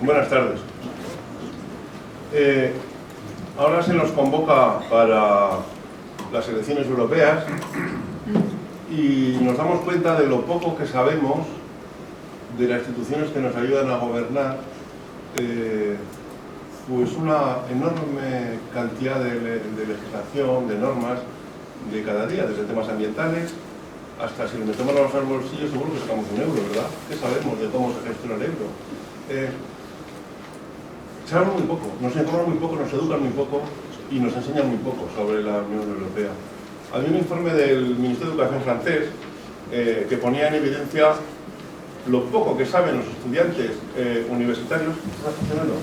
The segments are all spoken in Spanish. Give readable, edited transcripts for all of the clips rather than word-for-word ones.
Buenas tardes. Ahora se nos convoca para las elecciones europeas y nos damos cuenta de lo poco que sabemos de las instituciones que nos ayudan a gobernar, pues una enorme cantidad de legislación, de normas de cada día, desde temas ambientales hasta si le metemos las manos al bolsillo seguro que sacamos un euro, ¿verdad? ¿Qué sabemos de cómo se gestiona el euro? Sabemos muy poco, nos informan muy poco, nos educan muy poco y nos enseñan muy poco sobre la Unión Europea. Había un informe del Ministerio de Educación francés que ponía en evidencia lo poco que saben los estudiantes universitarios. ¿Está funcionando?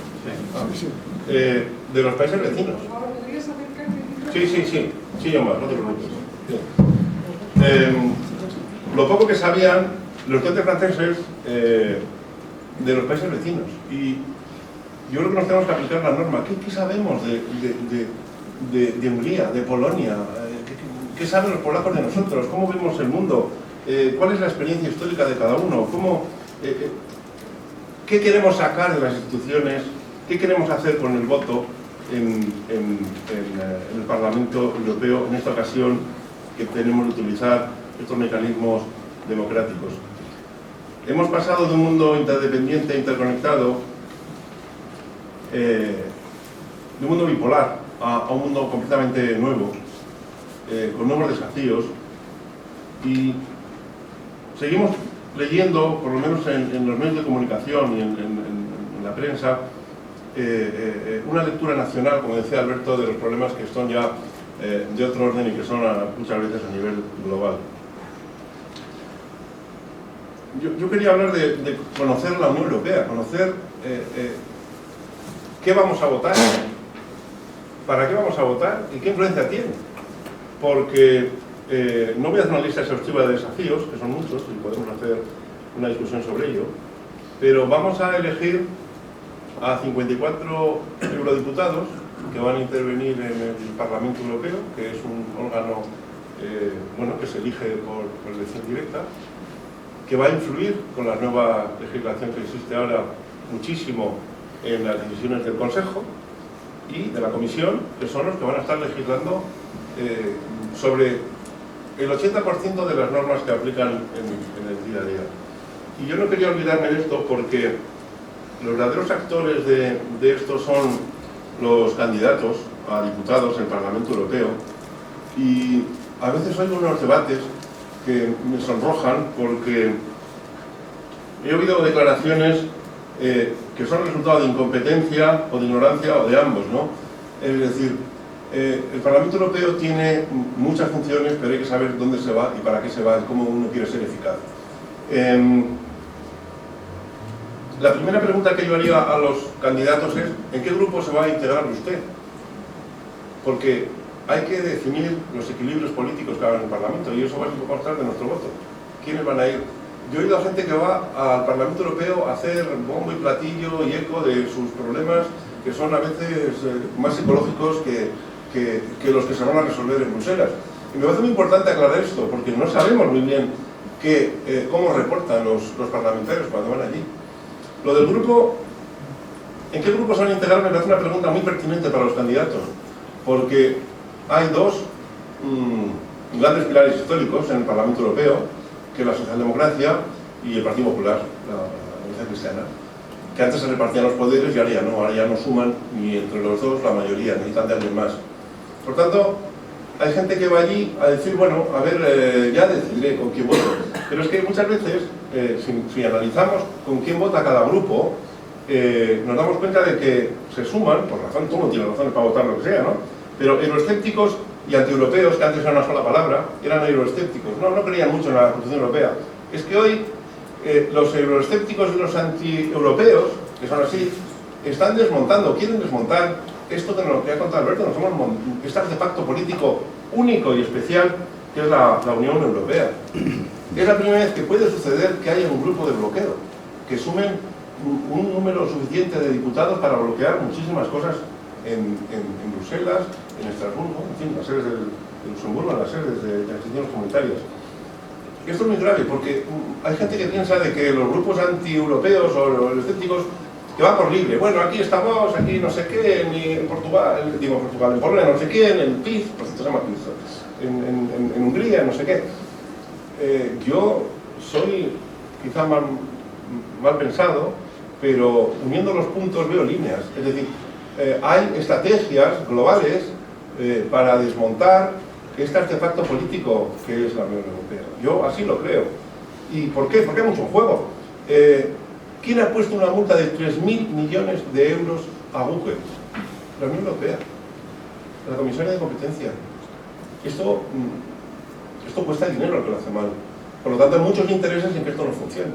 Sí. De los países vecinos. Sí, Omar, no te preocupes. Lo poco que sabían los estudiantes franceses de los países vecinos. Y yo creo que nos tenemos que aplicar la norma. ¿Qué sabemos de Hungría, de Polonia? ¿Qué saben los polacos de nosotros? ¿Cómo vemos el mundo? ¿Cuál es la experiencia histórica de cada uno? ¿Qué queremos sacar de las instituciones? ¿Qué queremos hacer con el voto en el Parlamento Europeo en esta ocasión que tenemos que utilizar estos mecanismos democráticos? Hemos pasado de un mundo interdependiente, interconectado, de un mundo bipolar a un mundo completamente nuevo, con nuevos desafíos, y seguimos leyendo, por lo menos en los medios de comunicación y en la prensa, una lectura nacional, como decía Alberto, de los problemas que son ya de otro orden y que son muchas veces a nivel global. Yo quería hablar de conocer la Unión Europea, conocer qué vamos a votar, para qué vamos a votar y qué influencia tiene. Porque no voy a hacer una lista exhaustiva de desafíos, que son muchos y podemos hacer una discusión sobre ello, pero vamos a elegir a 54 eurodiputados que van a intervenir en el Parlamento Europeo, que es un órgano que se elige por elección directa, que va a influir con la nueva legislación que existe ahora muchísimo en las decisiones del Consejo y de la Comisión, que son los que van a estar legislando sobre el 80% de las normas que aplican en el día a día. Y yo no quería olvidarme de esto porque los verdaderos actores de esto son los candidatos a diputados en el Parlamento Europeo, y a veces oigo unos debates que me sonrojan porque he oído declaraciones que son el resultado de incompetencia o de ignorancia o de ambos, ¿no? Es decir, el Parlamento Europeo tiene muchas funciones, pero hay que saber dónde se va y para qué se va y cómo uno quiere ser eficaz. La primera pregunta que yo haría a los candidatos es: ¿en qué grupo se va a integrar usted? Porque hay que definir los equilibrios políticos que hagan en el Parlamento y eso va a constar de nuestro voto. ¿Quiénes van a ir? Yo he oído a gente que va al Parlamento Europeo a hacer bombo y platillo y eco de sus problemas, que son a veces más psicológicos que los que se van a resolver en Bruselas. Y me parece muy importante aclarar esto, porque no sabemos muy bien cómo reportan los parlamentarios cuando van allí. Lo del grupo, ¿en qué grupo se van a integrar? Me parece una pregunta muy pertinente para los candidatos, porque hay dos grandes pilares históricos en el Parlamento Europeo, que es la socialdemocracia y el Partido Popular, la Democracia Cristiana, que antes se repartían los poderes y ahora ya no suman ni entre los dos la mayoría, necesitan de alguien más. Por tanto, hay gente que va allí a decir, bueno, a ver, ya decidiré con quién voto. Pero es que muchas veces, si analizamos con quién vota cada grupo, nos damos cuenta de que se suman, por razón, todo el mundo tiene razones para votar lo que sea, ¿no? Pero euroescépticos y antieuropeos, que antes era una sola palabra, eran euroescépticos, no creían mucho en la Constitución Europea. Es que hoy los euroescépticos y los antieuropeos, que son así, están quieren desmontar esto que nos ha contado Alberto, este artefacto político único y especial que es la Unión Europea. Es la primera vez que puede suceder que haya un grupo de bloqueo, que sumen un número suficiente de diputados para bloquear muchísimas cosas en Bruselas, en Estrasburgo, en fin, las sedes de Luxemburgo, en las sedes de las instituciones comunitarias. Esto es muy grave porque hay gente que piensa de que los grupos anti-europeos o los escépticos que va por libre. Bueno, aquí estamos, aquí no sé qué, en Portugal, en Polonia no sé quién, en PIF, pues esto se llama PIF, en Hungría, no sé qué. Yo soy quizá mal pensado, pero uniendo los puntos veo líneas. Es decir, hay estrategias globales para desmontar este artefacto político que es la Unión Europea. Yo así lo creo. ¿Y por qué? Porque hay mucho en juego. ¿Quién ha puesto una multa de 3.000 millones de euros a Google? La Unión Europea, la Comisaria de Competencia. Esto cuesta dinero al que lo hace mal. Por lo tanto, hay muchos intereses en que esto no funcione.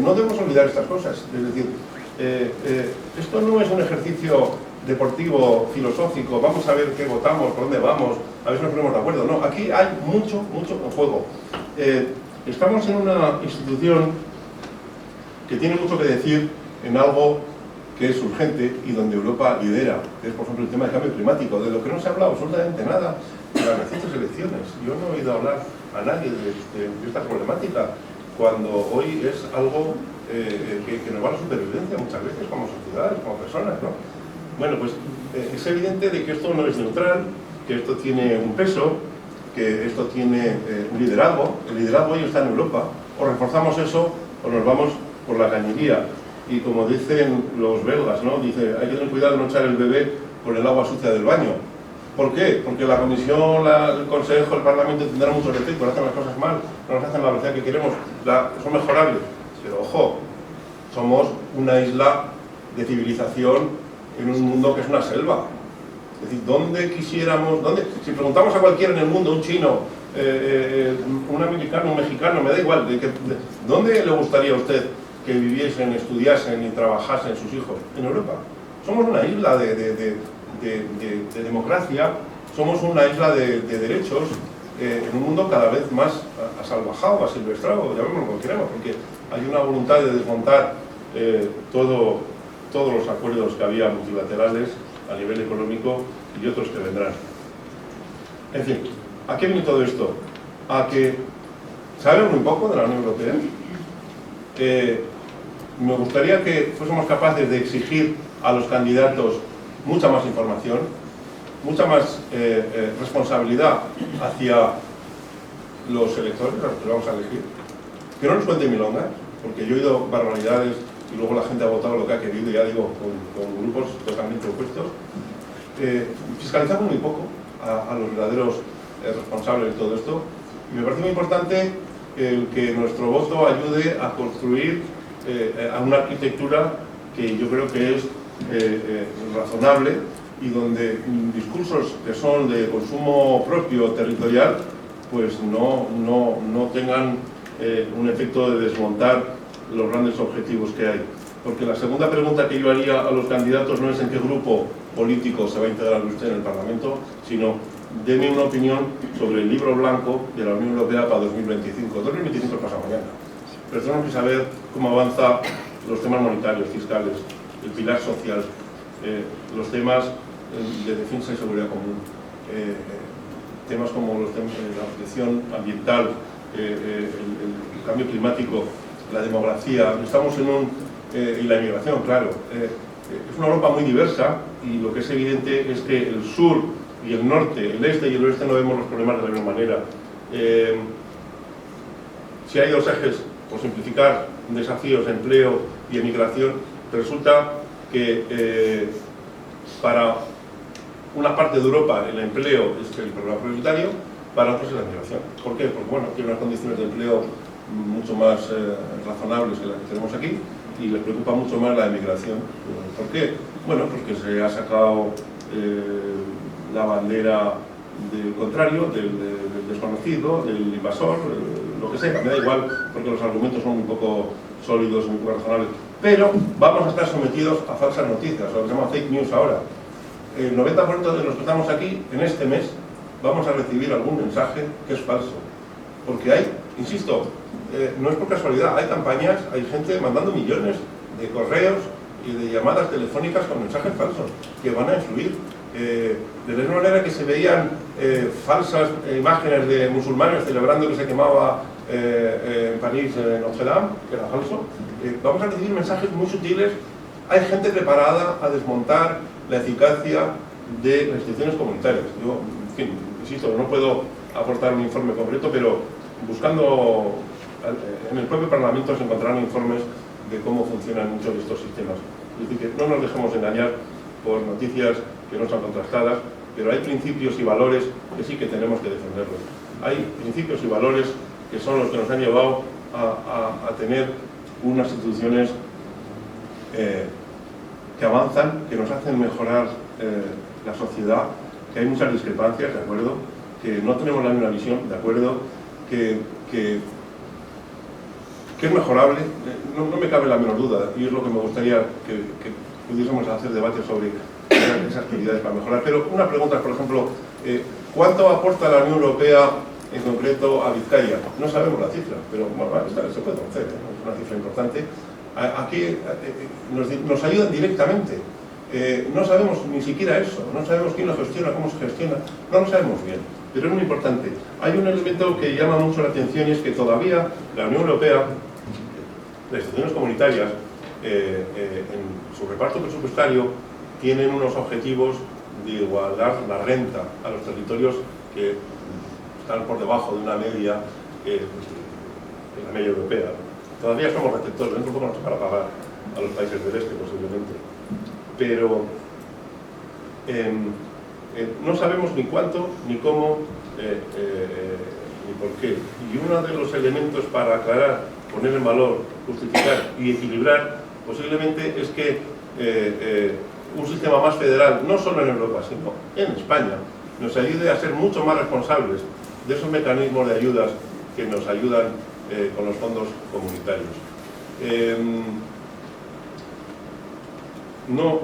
No debemos olvidar estas cosas. Es decir, esto no es un ejercicio deportivo, filosófico, vamos a ver qué votamos, por dónde vamos, a ver si nos ponemos de acuerdo. No, aquí hay mucho en juego. Estamos en una institución que tiene mucho que decir en algo que es urgente y donde Europa lidera, que es, por ejemplo, el tema del cambio climático, de lo que no se ha hablado absolutamente nada en las recientes elecciones. Yo no he oído hablar a nadie de esta problemática, cuando hoy es algo que nos va a la supervivencia muchas veces, como sociedades, como personas, ¿no? Bueno, pues es evidente de que esto no es neutral, que esto tiene un peso, que esto tiene un liderazgo. El liderazgo hoy está en Europa. O reforzamos eso o nos vamos por la cañería. Y como dicen los belgas, ¿no? Dice, hay que tener cuidado de no echar el bebé con el agua sucia del baño. ¿Por qué? Porque la Comisión, el Consejo, el Parlamento tendrán muchos defectos, hacen las cosas mal, no las hacen a la velocidad que queremos, son mejorables. Pero ojo, somos una isla de civilización en un mundo que es una selva. Es decir, ¿dónde quisiéramos, si preguntamos a cualquiera en el mundo, un chino, un americano, un mexicano, me da igual, ¿dónde le gustaría a usted que viviesen, estudiasen y trabajasen sus hijos? En Europa. Somos una isla de democracia, somos una isla de derechos, en un mundo cada vez más asalvajado, asilvestrado, llamémoslo como queramos, porque hay una voluntad de desmontar todos los acuerdos que había multilaterales a nivel económico y otros que vendrán. En fin, ¿a qué viene todo esto? A que sabemos muy poco de la Unión Europea. Me gustaría que fuésemos capaces de exigir a los candidatos mucha más información, mucha más responsabilidad hacia los electores, a los que vamos a elegir. Que no nos cuenten milongas, porque yo he oído barbaridades y luego la gente ha votado lo que ha querido, ya digo, con grupos totalmente opuestos. Fiscalizamos muy poco a los verdaderos responsables de todo esto, y me parece muy importante que nuestro voto ayude a construir a una arquitectura que yo creo que es razonable y donde discursos que son de consumo propio territorial pues no tengan un efecto de desmontar los grandes objetivos que hay. Porque la segunda pregunta que yo haría a los candidatos no es en qué grupo político se va a integrar usted en el Parlamento, sino deme una opinión sobre el libro blanco de la Unión Europea para 2025. 2025 pasa mañana. Pero tenemos que saber cómo avanza los temas monetarios, fiscales, el pilar social, los temas de defensa y seguridad común, temas como los temas de la protección ambiental, el cambio climático, la demografía, estamos y la inmigración, claro. Es una Europa muy diversa y lo que es evidente es que el sur y el norte, el este y el oeste no vemos los problemas de la misma manera. Si hay dos ejes, por simplificar, desafíos, empleo y emigración, resulta que para una parte de Europa el empleo es el problema prioritario, para otros es la migración. ¿Por qué? Porque bueno, tiene unas condiciones de empleo mucho más razonables que las que tenemos aquí y les preocupa mucho más la emigración. ¿Por qué? Bueno, porque se ha sacado la bandera del contrario, del desconocido, del invasor, lo que sea, me da igual porque los argumentos son un poco sólidos, muy razonables, pero vamos a estar sometidos a falsas noticias, lo que se llama fake news ahora. El 90% de los que estamos aquí, en este mes, vamos a recibir algún mensaje que es falso, porque hay, insisto, no es por casualidad, hay campañas, hay gente mandando millones de correos y de llamadas telefónicas con mensajes falsos que van a influir. De la misma manera que se veían falsas imágenes de musulmanes celebrando que se quemaba en París, en Notre Dame, que era falso, vamos a recibir mensajes muy sutiles. Hay gente preparada a desmontar la eficacia de las instituciones comunitarias. Yo, en fin, insisto, no puedo aportar un informe concreto, pero buscando en el propio Parlamento se encontrarán informes de cómo funcionan muchos de estos sistemas. Es decir, que no nos dejemos engañar por noticias que no son contrastadas, pero hay principios y valores que sí que tenemos que defenderlos. Hay principios y valores que son los que nos han llevado a tener unas instituciones que avanzan, que nos hacen mejorar la sociedad, que hay muchas discrepancias, ¿de acuerdo? Que no tenemos la misma visión, ¿de acuerdo? Que es mejorable, no me cabe la menor duda, y es lo que me gustaría que pudiésemos hacer debates sobre esas actividades para mejorar. Pero una pregunta, por ejemplo, ¿cuánto aporta la Unión Europea en concreto a Vizcaya? No sabemos la cifra, pero bueno, se puede conocer, es una cifra importante. Aquí nos ayudan directamente. No sabemos ni siquiera eso, no sabemos quién lo gestiona, cómo se gestiona, no lo sabemos bien, pero es muy importante. Hay un elemento que llama mucho la atención y es que todavía la Unión Europea, las instituciones comunitarias, en su reparto presupuestario, tienen unos objetivos de igualar la renta a los territorios que están por debajo de una media, de la media europea. Todavía somos receptores, dentro de poco nos tocará pagar a los países del este posiblemente. Pero no sabemos ni cuánto, ni cómo, ni por qué. Y uno de los elementos para aclarar, poner en valor, justificar y equilibrar posiblemente es que un sistema más federal, no solo en Europa, sino en España, nos ayude a ser mucho más responsables de esos mecanismos de ayudas que nos ayudan con los fondos comunitarios. No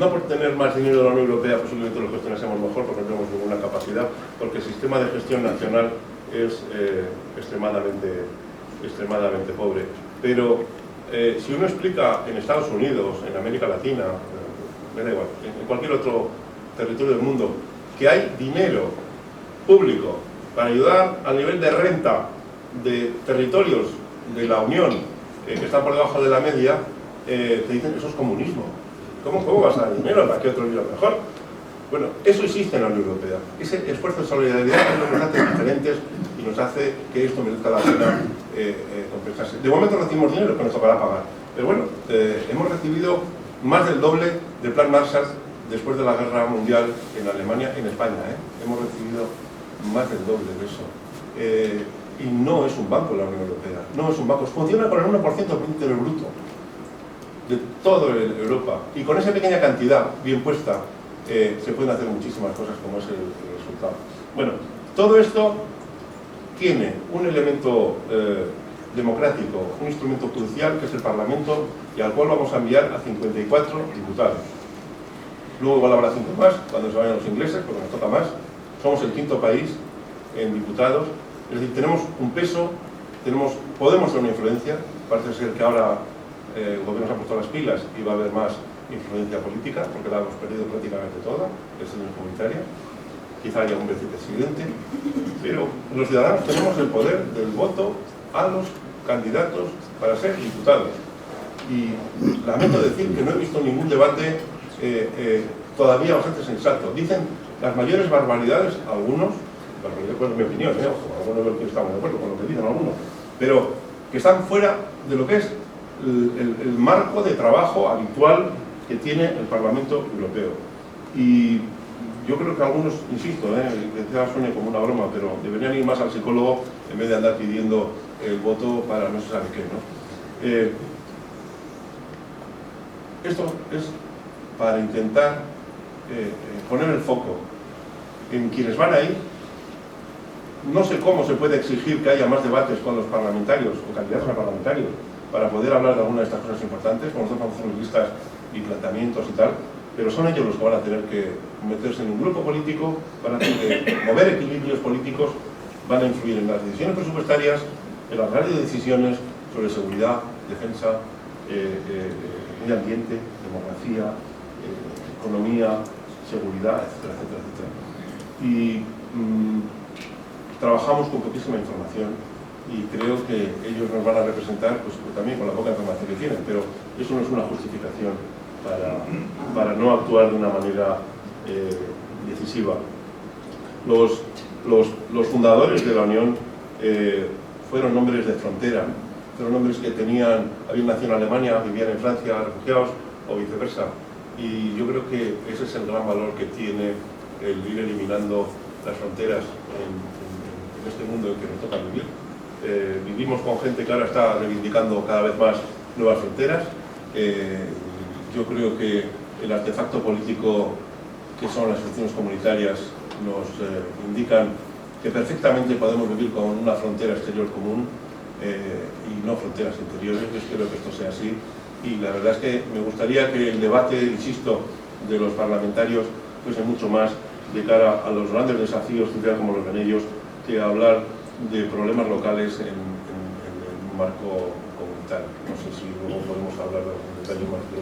por tener más dinero de la Unión Europea posiblemente lo gestionásemos mejor, porque no tenemos ninguna capacidad, porque el sistema de gestión nacional es extremadamente pobre. Pero si uno explica en Estados Unidos, en América Latina, me da igual, en cualquier otro territorio del mundo, que hay dinero público para ayudar al nivel de renta de territorios de la Unión que están por debajo de la media, te dicen eso es comunismo. ¿Cómo vas a dar dinero para que otros vivan mejor? Bueno, eso existe en la Unión Europea. Ese esfuerzo de solidaridad es lo que nos hace diferentes y nos hace que esto merezca la pena compensarse. De momento recibimos dinero que nos tocará pagar. Pero bueno, hemos recibido más del doble del Plan Marshall después de la Guerra Mundial en Alemania, en España. Hemos recibido más del doble de eso. Y no es un banco la Unión Europea, no es un banco. Funciona con el 1% del Producto Interior Bruto de toda Europa. Y con esa pequeña cantidad bien puesta se pueden hacer muchísimas cosas como es el resultado. Bueno, todo esto tiene un elemento democrático, un instrumento crucial que es el Parlamento y al cual vamos a enviar a 54 diputados. Luego igual habrá 5 más cuando se vayan los ingleses, porque nos toca más. Somos el 5º país en diputados, es decir, tenemos un peso, podemos tener una influencia. Parece ser que ahora el gobierno se ha puesto las pilas y va a haber más influencia política, porque la hemos perdido prácticamente toda, es en comunitaria. Quizá haya un vicepresidente, pero los ciudadanos tenemos el poder del voto a los candidatos para ser diputados. Y lamento decir que no he visto ningún debate todavía bastante sensato. Dicen las mayores barbaridades, algunos, pues es mi opinión, algunos que estamos de acuerdo con lo que dicen algunos, pero que están fuera de lo que es el marco de trabajo habitual que tiene el Parlamento Europeo. Y yo creo que algunos, insisto, quizás suene como una broma, pero deberían ir más al psicólogo en vez de andar pidiendo el voto para no se sabe qué, ¿no? Esto es para intentar poner el foco en quienes van ahí. No sé cómo se puede exigir que haya más debates con los parlamentarios o candidatos a parlamentarios para poder hablar de alguna de estas cosas importantes, como nosotros vamos a hacer listas y planteamientos y tal, pero son ellos los que van a tener que meterse en un grupo político, van a tener que mover equilibrios políticos, van a influir en las decisiones presupuestarias, en la toma de decisiones sobre seguridad, defensa, medio ambiente, demografía, economía, seguridad, etcétera, etcétera, etcétera. Y trabajamos con poquísima información y creo que ellos nos van a representar pues también con la poca información que tienen, pero eso no es una justificación para no actuar de una manera decisiva. Los fundadores de la Unión fueron hombres de frontera, fueron hombres que habían nacido en Alemania, vivían en Francia, refugiados o viceversa, y yo creo que ese es el gran valor que tiene el ir eliminando las fronteras en este mundo en que nos toca vivir. Vivimos con gente que ahora está reivindicando cada vez más nuevas fronteras. Yo creo que el artefacto político que son las instituciones comunitarias nos indican que perfectamente podemos vivir con una frontera exterior común y no fronteras interiores. Yo espero que esto sea así, y la verdad es que me gustaría que el debate, insisto, de los parlamentarios fuese mucho más de cara a los grandes desafíos que como los ven ellos, que hablar de problemas locales en un marco comunitario. No sé si luego podemos hablar de algún detalle más de